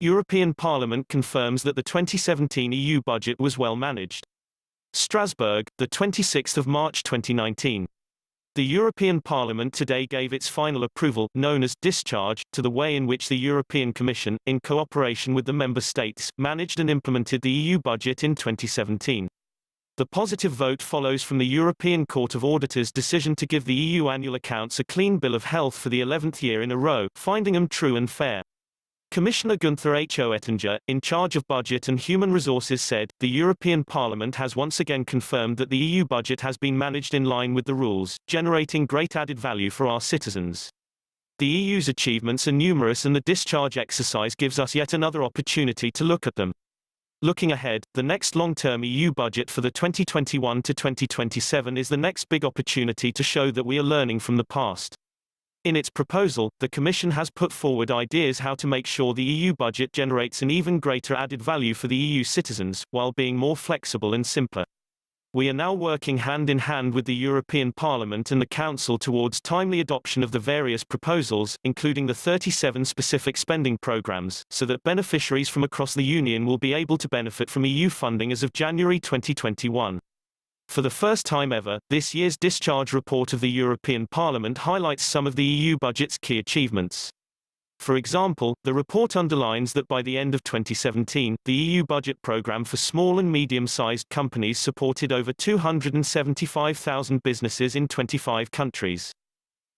European Parliament confirms that the 2017 EU budget was well managed. Strasbourg, the 26th of March 2019. The European Parliament today gave its final approval, known as discharge, to the way in which the European Commission, in cooperation with the member states, managed and implemented the EU budget in 2017. The positive vote follows from the European Court of Auditors' decision to give the EU annual accounts a clean bill of health for the 11th year in a row, finding them true and fair. Commissioner Günther H. Oettinger, in charge of Budget and Human Resources, said, "The European Parliament has once again confirmed that the EU budget has been managed in line with the rules, generating great added value for our citizens. The EU's achievements are numerous and the discharge exercise gives us yet another opportunity to look at them." Looking ahead, the next long-term EU budget for the 2021 to 2027 is the next big opportunity to show that we are learning from the past. In its proposal, the Commission has put forward ideas how to make sure the EU budget generates an even greater added value for the EU citizens, while being more flexible and simpler. We are now working hand in hand with the European Parliament and the Council towards timely adoption of the various proposals, including the 37 specific spending programs, so that beneficiaries from across the Union will be able to benefit from EU funding as of January 2021. For the first time ever, this year's discharge report of the European Parliament highlights some of the EU budget's key achievements. For example, the report underlines that by the end of 2017, the EU budget program for small and medium-sized companies supported over 275,000 businesses in 25 countries.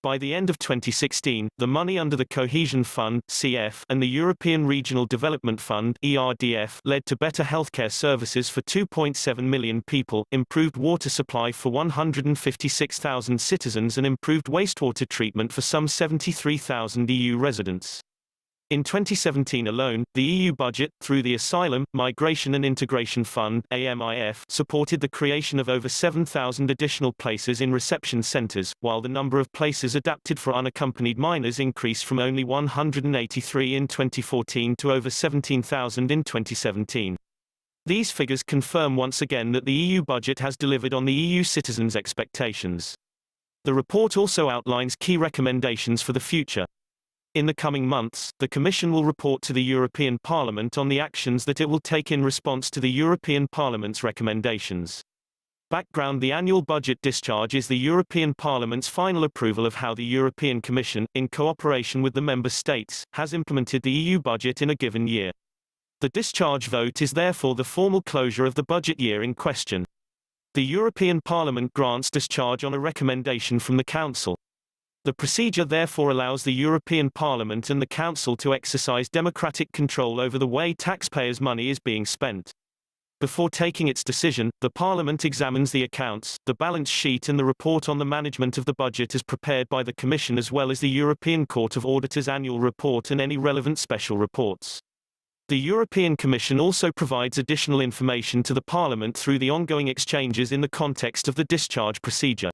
By the end of 2016, the money under the Cohesion Fund (CF) and the European Regional Development Fund (ERDF) led to better healthcare services for 2.7 million people, improved water supply for 156,000 citizens and improved wastewater treatment for some 73,000 EU residents. In 2017 alone, the EU budget, through the Asylum, Migration and Integration Fund (AMIF), supported the creation of over 7,000 additional places in reception centres, while the number of places adapted for unaccompanied minors increased from only 183 in 2014 to over 17,000 in 2017. These figures confirm once again that the EU budget has delivered on the EU citizens' expectations. The report also outlines key recommendations for the future. In the coming months, the Commission will report to the European Parliament on the actions that it will take in response to the European Parliament's recommendations. Background: the annual budget discharge is the European Parliament's final approval of how the European Commission, in cooperation with the Member States, has implemented the EU budget in a given year. The discharge vote is therefore the formal closure of the budget year in question. The European Parliament grants discharge on a recommendation from the Council. The procedure therefore allows the European Parliament and the Council to exercise democratic control over the way taxpayers' money is being spent. Before taking its decision, the Parliament examines the accounts, the balance sheet and the report on the management of the budget as prepared by the Commission, as well as the European Court of Auditors' annual report and any relevant special reports. The European Commission also provides additional information to the Parliament through the ongoing exchanges in the context of the discharge procedure.